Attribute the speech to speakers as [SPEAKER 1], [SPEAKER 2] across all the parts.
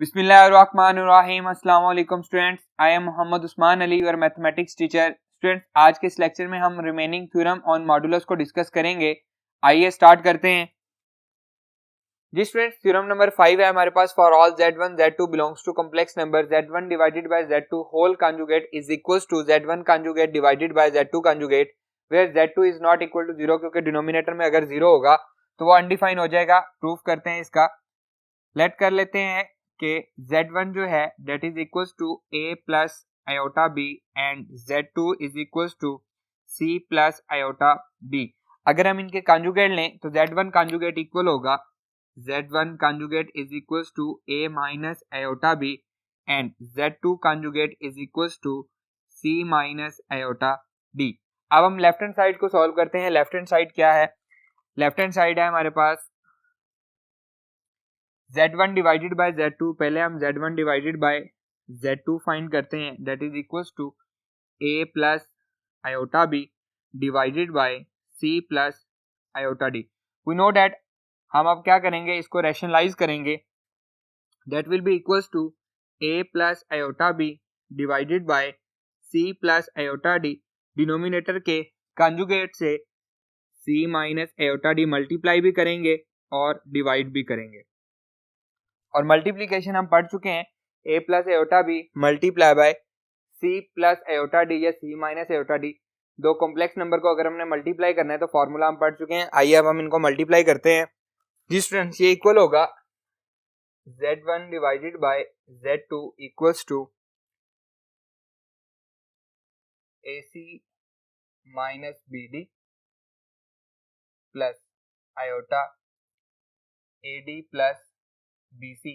[SPEAKER 1] बिस्मिल्लाहिर्रहमानिर्रहीम। अस्सलाम वालेकुम students, I am Mohammad Usman Ali, your mathematics teacher. Students, आज के इस लेक्चर में हम रिमेनिंग थ्योरम ऑन मॉडुलस को डिस्कस करेंगे। आइए स्टार्ट करते हैं। जी स्टूडेंट्स, थ्योरम नंबर 5 है हमारे पास। For all z1 z2 belongs to complex number, z1 divided by z2 whole conjugate is equals to z1 conjugate divided by z2 conjugate, where z2 is not equal to 0, क्योंकि denominator में अगर 0 होगा तो वो undefine हो जाएगा। Proof करते हैं इसका। लेट कर लेते हैं कि z1 जो है that is equals to a plus iota b and z2 is equals to c plus iota b। अगर हम इनके कॉन्जुगेट लें तो z1 कॉन्जुगेट इक्वल होगा z1 conjugate is equals to a minus iota b and z2 conjugate is equals to c minus iota d। अब हम left hand side को solve करते हैं। लेफ्ट हैंड साइड क्या है? लेफ्ट हैंड साइड है हमारे पास z1 डिवाइडेड बाय z2। पहले हम z1 divided by z2 find करते हैं, that is equals to a plus iota b divided by c plus iota d। We know that हम अब क्या करेंगे, इसको रैशनलाइज करेंगे। That will be equals to a plus iota b divided by c plus iota d। Denominator के conjugate से c minus iota d multiply भी करेंगे और डिवाइड भी करेंगे। और मल्टीप्लीकेशन हम पढ़ चुके हैं, a plus iota b multiply by c plus iota d या c माइनस एयोटा डी। दो कॉम्प्लेक्स नंबर को अगर हमने मल्टीप्लाई करना है तो फॉर्मूला हम पढ़ चुके हैं। आइए अब हम इनको मल्टीप्लाई करते हैं। जी स्टूडेंट्स, ये इक्वल होगा z1 divided by z2 equals to ac minus bd plus iota ad plus bc।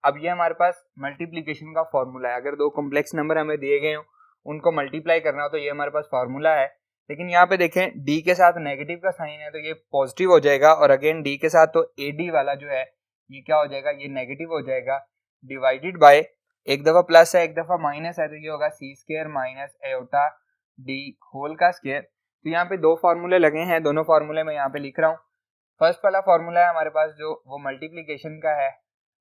[SPEAKER 1] अब ये हमारे पास मल्टीप्लिकेशन का फॉर्मूला है। अगर दो कॉम्प्लेक्स नंबर हमें दिए गए हो, उनको मल्टीप्लाई करना हो तो ये हमारे पास फॉर्मूला है। लेकिन यहाँ पे देखें d के साथ नेगेटिव का साइन है तो ये पॉजिटिव हो जाएगा, और अगेन d के साथ तो ad वाला जो है ये क्या हो जाएगा, ये नेगेटिव हो जाएगा। डिवाइडेड बाय, एक दफा प्लस है एक दफा माइनस है, तो ये होगा c square minus iota d whole का स्क्वायर। तो यहाँ पे दो फार्मूले लगे हैं, दोनों फार्मूले मैं यहाँ पे लिख रहा हूँ। फर्स्ट वाला फार्मूला है हमारे पास जो वो मल्टीप्लीकेशन का है।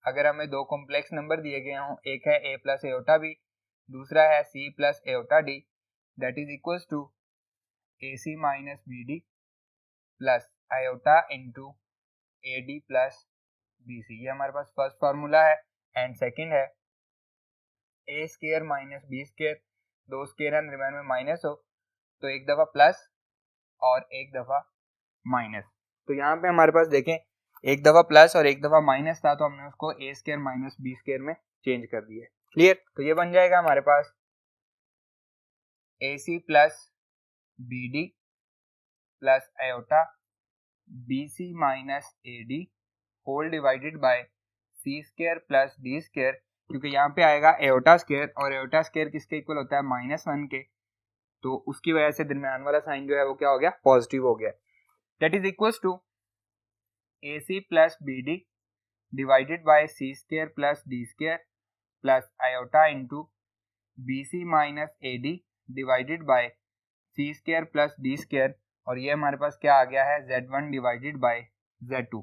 [SPEAKER 1] अगर हमें दो कॉम्प्लेक्स नंबर दिए गए हों, एक है a प्लस एयोटा बी, दूसरा है c plus iota D, that is equals to ac minus B D plus iota into A D plus B C. ये हमारे पास फर्स्ट फार्मूला है। एंड सेकंड है a square minus B square, दो square है दरम्यान में माइनस हो तो एक दफ़ा प्लस और एक दफ़ा माइनस। तो यहाँ पे हमारे पास देखें एक दफा प्लस और एक दफा माइनस था, तो हमने उसको a square minus B square में चेंज कर दिया। क्लियर? तो ये बन जाएगा हमारे पास ac plus B D plus iota B C minus A D whole divided by c square plus D square, क्योंकि यहाँ पे आएगा एयोटा स्क्वायर और एयोटा स्क्वायर किसके इक्वल होता है, -1 के। तो उसकी वजह से दरम्यान वाला साइन जो है वो क्या हो गया, पॉजिटिव हो गया। That is equals to ac plus B D divided by C square plus D square plus iota into B C minus A D divided by C square plus D square. और ये हमारे पास क्या आ गया है, z1 divided by z2।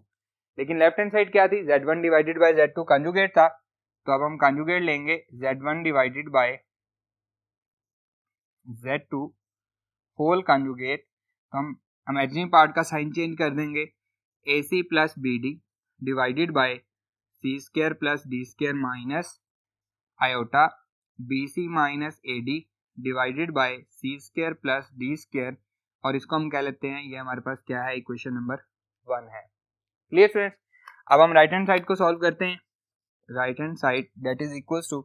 [SPEAKER 1] लेकिन left hand side क्या थी, z1 divided by z2 conjugate था, तो अब हम कॉन्जुगेट लेंगे z1 divided by z2 whole conjugate. तो हम इमेजिनरी पार्ट का साइन चेंज कर देंगे, ac plus B D divided by C square plus D square minus iota B C minus A D divided by C square plus D square. और इसको हम कह लेते हैं, ये हमारे पास क्या है, इक्वेशन नंबर 1 है। Clear students? अब हम राइट हैंड साइड को सॉल्व करते हैं। Right hand side that is equals to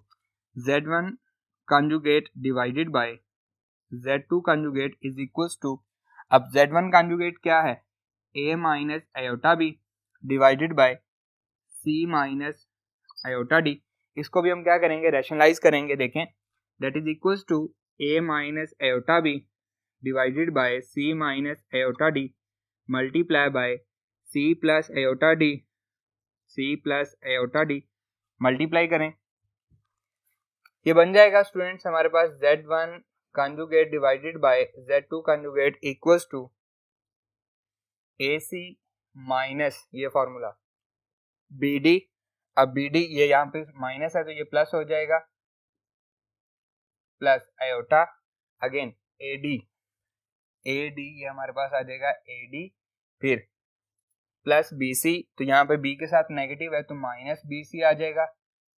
[SPEAKER 1] z1 conjugate divided by z2 conjugate is equals to, अब z1 कॉन्जुगेट क्या है, a minus iota b divided by c minus iota d। इसको भी हम क्या करेंगे, रैशनलाइज करेंगे। देखें that is equals to a minus iota b divided by c minus iota d multiply by c plus iota d, c plus iota d multiply करें। ये बन जाएगा स्टूडेंट्स हमारे पास z1 conjugate divided by z2 conjugate equals to ac minus ये formula bd अब B D ये यहाँ पे माइनस है तो ये प्लस हो जाएगा, plus iota again A D ये हमारे पास आ जाएगा ए डी, फिर प्लस बी सी, तो यहाँ पे बी के साथ नेगेटिव है तो माइनस बी सी आ जाएगा,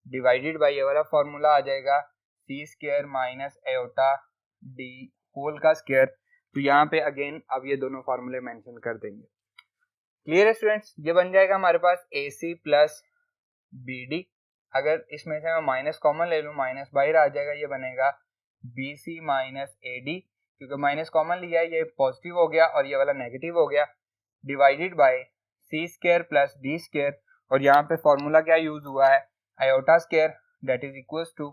[SPEAKER 1] डिवाइडेड बाई ये वाला फॉर्मूला आ जाएगा c square minus iota d whole का स्क्वायर। तो यहाँ पे अगेन अब ये दोनों फॉर्मूले मेंशन कर देंगे। क्लियर है स्टूडेंट्स, ये बन जाएगा हमारे पास ए सी प्लस बी डी, अगर इसमें से मैं माइनस कॉमन ले लूँ माइनस बाहर आ जाएगा, ये बनेगा बी सी माइनस ए डी, क्योंकि माइनस कॉमन लिया है ये पॉजिटिव हो गया और ये वाला नेगेटिव हो गया, divided by C square plus D square, और यहाँ पे फॉर्मूला क्या यूज हुआ है iota square that is equals to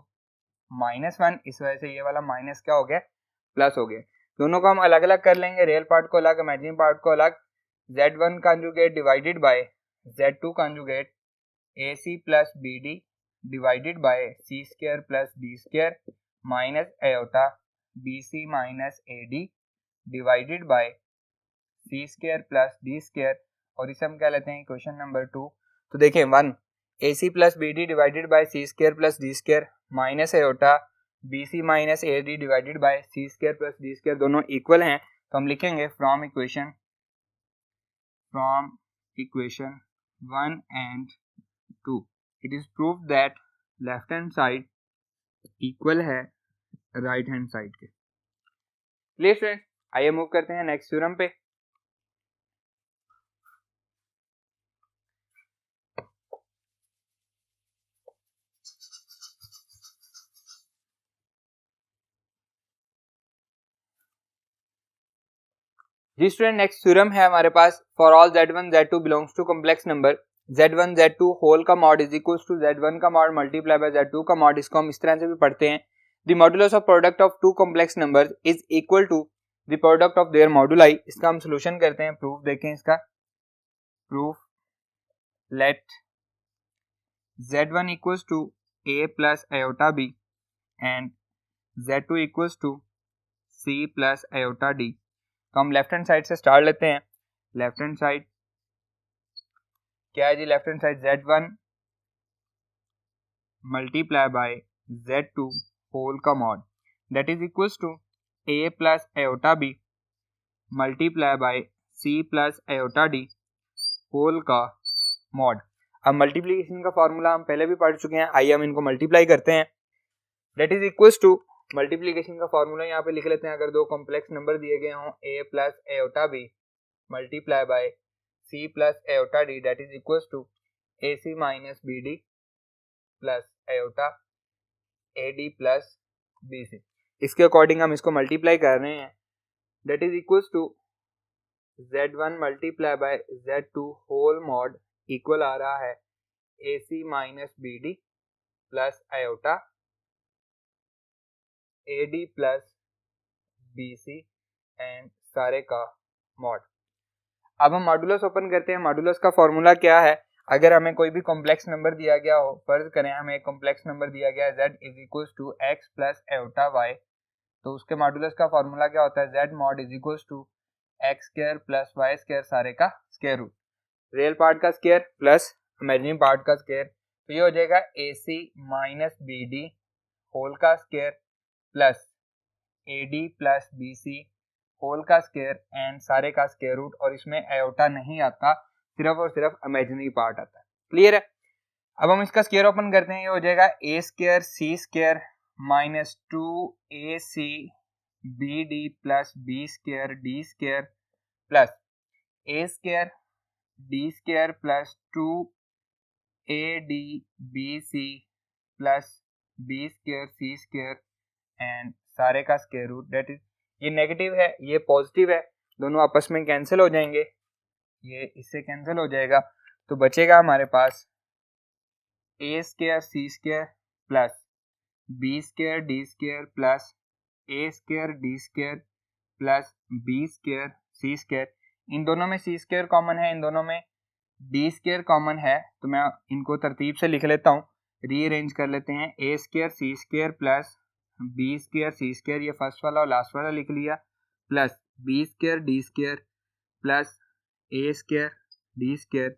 [SPEAKER 1] -1, इस वजह से ये वाला माइनस क्या हो गया प्लस हो गया। दोनों को हम अलग अलग कर लेंगे, रियल पार्ट को अलग इमेजिनरी पार्ट को अलग, z1 conjugate divided by z2 conjugate A C plus B D divided by C square plus D square minus iota B C minus A D divided by C square plus D square, और इसे हम क्या लेते हैं question number 2। तो देखें 1 a C plus B D divided by C square plus D square minus iota B C minus A D divided by C square plus D square, दोनों equal हैं तो हम लिखेंगे from equation 1 and 2 it is proved that left hand side equal है right hand side के। Clear friends, आइए move करते हैं नेक्स्ट थ्योरम पे। जी स्टूडेंट, नेक्स्ट थ्योरम है हमारे पास for all z1 z2 belongs to complex number z1 z2 whole का mod is equals to z1 का मॉड मल्टीप्लाई बाय z2 का मॉड। इसको हम इस तरह से भी पढ़ते हैं the modulus of product of two complex numbers is equal to the product of their moduli. इसका हम सॉल्यूशन करते हैं, प्रूफ देखें इसका। Proof let z1 equals to a plus iota b and z2 equals to c plus iota d। तो हम left hand side से start लेते हैं। लेफ्ट हैंड साइड क्या है जी, left hand side z1 multiply by z2 whole का mod that is equals to a plus iota b multiply by c plus iota d whole का mod. अब multiplication का फॉर्मूला हम पहले भी पढ़ चुके हैं, आइए हम इनको मल्टीप्लाई करते हैं। That is equals to multiplication का फॉर्मूला यहाँ पे लिख लेते हैं। अगर दो कॉम्प्लेक्स नंबर दिए गए हों a plus iota b multiply by c plus iota d that is equals to ac minus bd plus iota ad plus bc। इसके अकॉर्डिंग हम इसको मल्टीप्लाई कर रहे हैं। That is equals to z1 multiply by z2 whole mod equal आ रहा है ac minus bd plus iota ad plus bc and सारे का मॉड। अब हम मॉडुलस ओपन करते हैं। मॉडुलस का फॉर्मूला क्या है, अगर हमें कोई भी कॉम्प्लेक्स नंबर दिया गया हो, फर्ज करें हमें एक कॉम्प्लेक्स नंबर दिया गया है z is equals to x plus iota y, तो उसके मॉडुलस का फॉर्मूला क्या होता है z mod is equals to x square plus y square सारे का स्क्वायर रूट, रियल पार्ट का स्क्वायर प्लस इमेजिनरी पार्ट का स्क्वायर। तो ये हो जाएगा ac माइनस bd होल का square plus ad plus bc whole का स्क्वायर एंड सारे का स्क्वायर रूट, और इसमें आयोटा नहीं आता, सिर्फ और सिर्फ इमेजिनरी पार्ट आता है। क्लियर है। अब हम इसका स्क्वायर ओपन करते हैं, ये हो जाएगा a square c square minus 2ac bd plus b square d square plus a square d square plus 2ad bc plus b square c square and सारे का स्क्वायर रूट। दैट इज, ये negative है ये positive है, दोनों आपस में cancel हो जाएंगे, ये इससे कैंसिल हो जाएगा, तो बचेगा हमारे पास a square c square plus b square d square plus a square d square plus b square c square. इन दोनों में c स्क्वायर कॉमन है, इन दोनों में d स्क्वायर कॉमन है, तो मैं इनको तरतीब से लिख लेता हूँ, रीअरेंज कर लेते हैं। a square c square plus b square c square, ये फर्स्ट वाला और लास्ट वाला लिख लिया, plus b square d square plus a square d square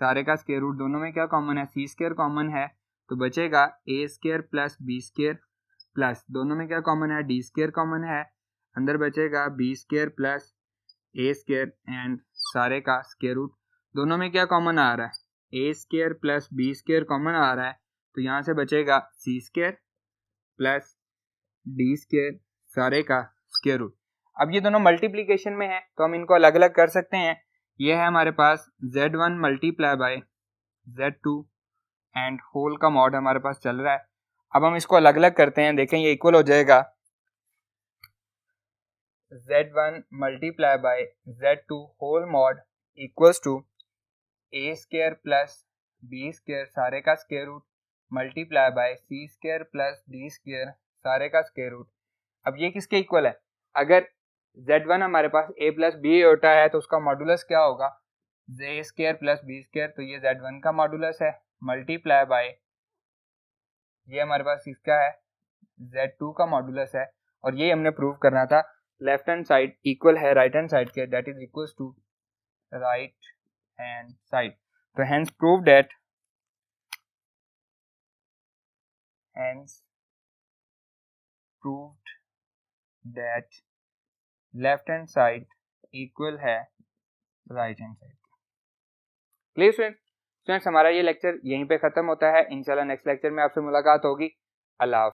[SPEAKER 1] सारे का स्क्वायर रूट, दोनों में क्या कॉमन है, सी स्क्वायर कॉमन है, तो बचेगा a square plus B square plus दोनों में क्या कॉमन है, डी स्क्वायर कॉमन है, अंदर बचेगा B square plus A square and सारे का स्क्वायर रूट, दोनों में क्या कॉमन आ रहा है, a square plus B square common आ रहा है, तो यहाँ से बचेगा c square plus D square सारे का स्क्वायर रूट। अब ये दोनों मल्टीप्लिकेशन में है तो हम इनको अलग अलग कर सकते हैं। ये है हमारे पास z1 multiply by z2 and whole का मॉड हमारे पास चल रहा है। अब हम इसको अलग अलग करते हैं, देखें ये इक्वल हो जाएगा z1 multiply by z2 whole mod equals to A square plus B square सारे का square root multiply by C square plus D square सारे का स्क्वायर रूट। अब ये किसके इक्वल है, अगर z1 हमारे पास a प्लस बी होता है तो उसका मॉडुलस क्या होगा, a square plus B square, तो ये z1 का मॉडुलस है मल्टीप्लाई बाय ये हमारे पास इसका है z2 का मॉडुलस है, और ये हमने प्रूव करना था लेफ्ट हैंड साइड इक्वल है राइट हैंड साइड के, that is equals to right hand side. तो hence prove that left hand side equal है right hand side. Clear students, हमारा ये लेक्चर यहीं पे खत्म होता है। इंशाल्लाह नेक्स्ट लेक्चर में आपसे मुलाकात होगी। अल्लाह हाफ़िज़।